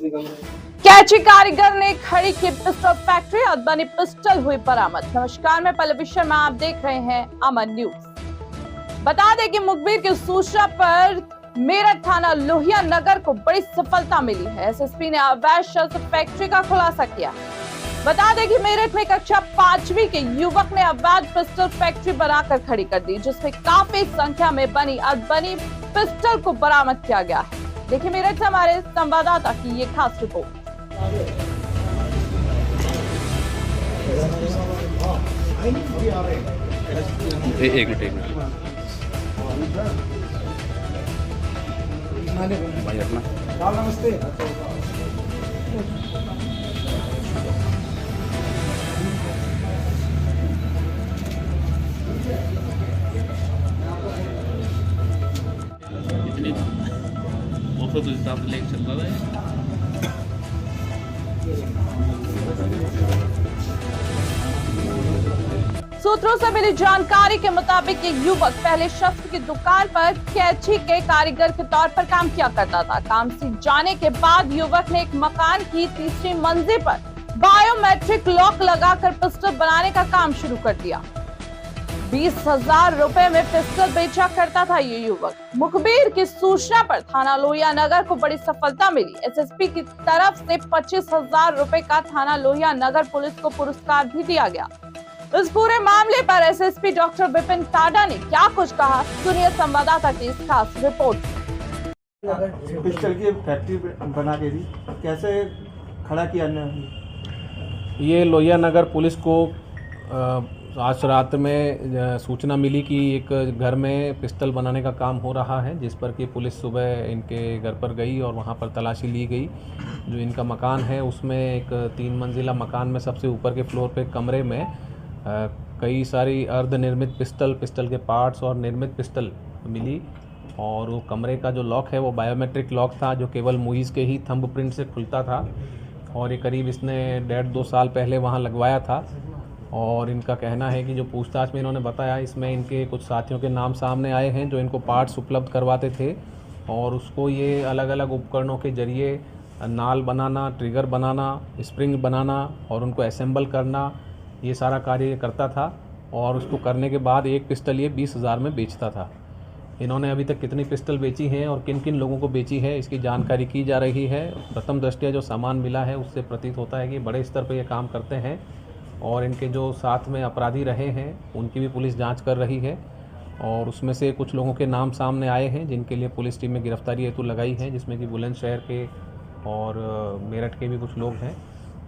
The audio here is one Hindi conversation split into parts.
कैची कारीगर ने खड़ी की पिस्टल फैक्ट्री और बनी पिस्टल हुई बरामद। नमस्कार, मैं पल्लवी शर्मा, आप देख रहे हैं अमन न्यूज। बता दें कि मुखबिर की सूचना पर मेरठ थाना लोहिया नगर को बड़ी सफलता मिली है। एसएसपी ने अवैध शस्त्र फैक्ट्री का खुलासा किया। बता दें कि मेरठ में कक्षा 5वीं के युवक ने अवैध पिस्टल फैक्ट्री बनाकर खड़ी कर दी, जिसमें काफी संख्या में बनी अधबनी पिस्टल को बरामद किया गया है। देखिए मेरठ से हमारे संवाददाता की ये खास रिपोर्ट। एक मिनट भाई अपना नमस्ते। इतनी ऑफर तो हिसाब से लेके चल रहा है। सूत्रों से मिली जानकारी के मुताबिक ये युवक पहले शस्त्र की दुकान पर कैची के कारीगर के तौर पर काम किया करता था। काम सीख जाने के बाद युवक ने एक मकान की तीसरी मंजिल पर बायोमेट्रिक लॉक लगाकर पिस्टल बनाने का काम शुरू कर दिया। 20,000 रुपए में पिस्टल बेचा करता था ये युवक। मुखबिर की सूचना पर थाना लोहिया नगर को बड़ी सफलता मिली। एसएसपी की तरफ से 25,000 रुपए का थाना लोहिया नगर पुलिस को पुरस्कार भी दिया गया। इस पूरे मामले पर एसएसपी डॉक्टर विपिन टाडा ने क्या कुछ कहा, सुनिए संवाददाता की इस खास रिपोर्ट। पिस्टल की फैक्ट्री बना के दी, कैसे खड़ा किया? ये लोहिया नगर पुलिस को आज रात में सूचना मिली कि एक घर में पिस्टल बनाने का काम हो रहा है, जिस पर कि पुलिस सुबह इनके घर पर गई और वहां पर तलाशी ली गई। जो इनका मकान है उसमें एक 3 मंजिला मकान में सबसे ऊपर के फ्लोर पे कमरे में कई सारी अर्धनिर्मित पिस्टल के पार्ट्स और निर्मित पिस्टल मिली। और वो कमरे का जो लॉक है वो बायोमेट्रिक लॉक था, जो केवल मुइज़ के ही थंबप्रिंट से खुलता था। और ये करीब इसने 1.5-2 साल पहले वहाँ लगवाया था। और इनका कहना है कि जो पूछताछ में इन्होंने बताया, इसमें इनके कुछ साथियों के नाम सामने आए हैं जो इनको पार्ट्स उपलब्ध करवाते थे, और उसको ये अलग अलग उपकरणों के जरिए नाल बनाना, ट्रिगर बनाना, स्प्रिंग बनाना और उनको असेंबल करना, ये सारा कार्य करता था। और उसको करने के बाद एक पिस्टल ये 20,000 में बेचता था। इन्होंने अभी तक कितनी पिस्टल बेची हैं और किन किन लोगों को बेची है, इसकी जानकारी की जा रही है। प्रथम दृष्टया जो सामान मिला है उससे प्रतीत होता है कि बड़े स्तर पर ये काम करते हैं। और इनके जो साथ में अपराधी रहे हैं उनकी भी पुलिस जांच कर रही है। और उसमें से कुछ लोगों के नाम सामने आए हैं जिनके लिए पुलिस टीम में गिरफ्तारी हेतु लगाई है, जिसमें कि बुलंदशहर के और मेरठ के भी कुछ लोग हैं।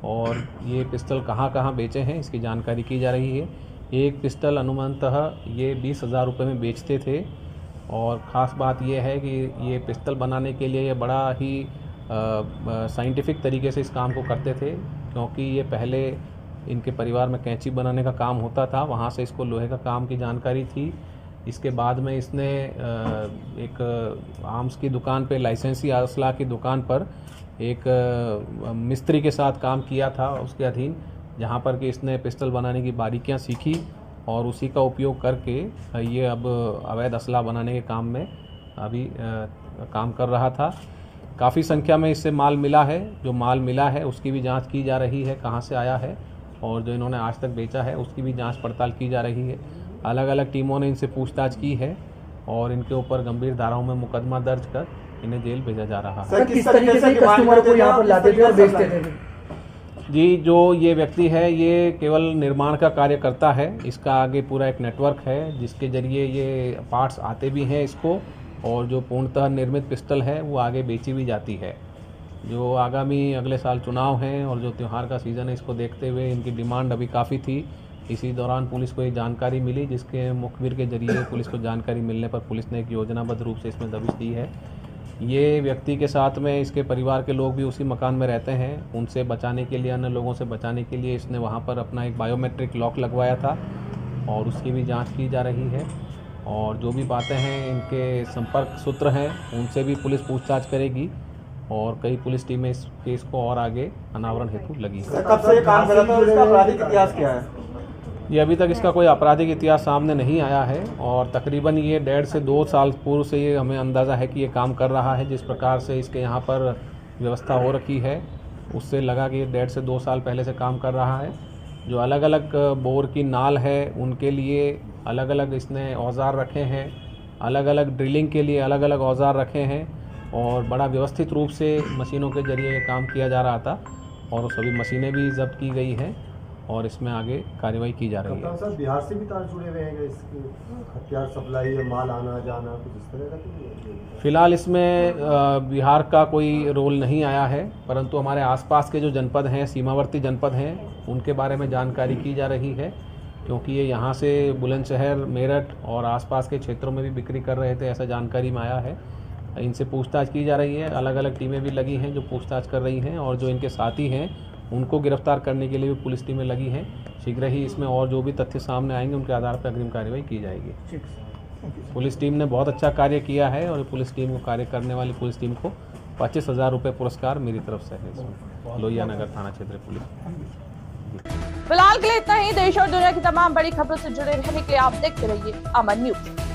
और ये पिस्टल कहाँ कहाँ बेचे हैं इसकी जानकारी की जा रही है। एक पिस्टल अनुमानतः ये 20,000 रुपये में बेचते थे। और ख़ास बात यह है कि ये पिस्टल बनाने के लिए ये बड़ा ही साइंटिफिक तरीके से इस काम को करते थे, क्योंकि ये पहले इनके परिवार में कैंची बनाने का काम होता था, वहाँ से इसको लोहे का काम की जानकारी थी। इसके बाद में इसने एक आर्म्स की दुकान पे, लाइसेंसी असला की दुकान पर एक मिस्त्री के साथ काम किया था उसके अधीन, जहाँ पर कि इसने पिस्टल बनाने की बारीकियाँ सीखी और उसी का उपयोग करके ये अब अवैध असला बनाने के काम में अभी काम कर रहा था। काफ़ी संख्या में इससे माल मिला है। जो माल मिला है उसकी भी जांच की जा रही है, कहाँ से आया है, और जो इन्होंने आज तक बेचा है उसकी भी जांच पड़ताल की जा रही है। अलग अलग टीमों ने इनसे पूछताछ की है और इनके ऊपर गंभीर धाराओं में मुकदमा दर्ज कर इन्हें जेल भेजा जा रहा है। सर, किस तरीके से कस्टमर को यहाँ पर लाते थे और बेचते थे? जी, जो ये व्यक्ति है ये केवल निर्माण का कार्य करता है। इसका आगे पूरा एक नेटवर्क है जिसके जरिए ये पार्ट्स आते भी हैं इसको, और जो पूर्णतः निर्मित पिस्टल है वो आगे बेची भी जाती है। जो आगामी अगले साल चुनाव हैं और जो त्यौहार का सीज़न है, इसको देखते हुए इनकी डिमांड अभी काफ़ी थी। इसी दौरान पुलिस को ये जानकारी मिली, जिसके मुखबिर के जरिए पुलिस को जानकारी मिलने पर पुलिस ने एक योजनाबद्ध रूप से इसमें दबिश दी है। ये व्यक्ति के साथ में इसके परिवार के लोग भी उसी मकान में रहते हैं। उनसे बचाने के लिए, अन्य लोगों से बचाने के लिए इसने वहाँ पर अपना एक बायोमेट्रिक लॉक लगवाया था और उसकी भी जाँच की जा रही है। और जो भी बातें हैं, इनके संपर्क सूत्र हैं, उनसे भी पुलिस पूछताछ करेगी और कई पुलिस टीमें इस केस को और आगे अनावरण हेतु लगी। कब से ये काम कर रहा था और इसका आपराधिक इतिहास क्या है? ये अभी तक इसका कोई आपराधिक इतिहास सामने नहीं आया है और तकरीबन ये 1.5 से 2 साल पूर्व से ये हमें अंदाज़ा है कि ये काम कर रहा है। जिस प्रकार से इसके यहाँ पर व्यवस्था हो रखी है उससे लगा कि 1.5 से 2 साल पहले से काम कर रहा है। जो अलग अलग बोर की नाल है उनके लिए अलग अलग इसने औज़ार रखे हैं, अलग अलग ड्रिलिंग के लिए अलग अलग औज़ार रखे हैं और बड़ा व्यवस्थित रूप से मशीनों के ज़रिए ये काम किया जा रहा था और सभी मशीनें भी जब्त की गई हैं और इसमें आगे कार्रवाई की जा रही है। कप्तान साहब, बिहार से भी तार जुड़े हुए हैं इसके हथियार सप्लाई या माल आना जाना कुछ इस तरह का तो नहीं है? फिलहाल इसमें बिहार का कोई रोल नहीं आया है, परंतु हमारे आसपास के जो जनपद हैं, सीमावर्ती जनपद हैं, उनके बारे में जानकारी की जा रही है क्योंकि ये यहाँ से बुलंदशहर, मेरठ और आसपास के क्षेत्रों में भी बिक्री कर रहे थे, ऐसा जानकारी में आया है। इनसे पूछताछ की जा रही है, अलग अलग टीमें भी लगी हैं जो पूछताछ कर रही हैं और जो इनके साथी हैं उनको गिरफ्तार करने के लिए भी पुलिस टीमें लगी हैं। शीघ्र ही इसमें और जो भी तथ्य सामने आएंगे उनके आधार पर अग्रिम कार्रवाई की जाएगी। पुलिस टीम ने बहुत अच्छा कार्य किया है और पुलिस टीम को कार्य करने वाली पुलिस टीम को 25,000 रुपये पुरस्कार मेरी तरफ से है इसमें लोहिया नगर थाना क्षेत्र पुलिस। फिलहाल के लिए इतना ही। देश और दुनिया की तमाम बड़ी खबरों से जुड़े रहने के लिए आप देखते रहिए अमन न्यूज।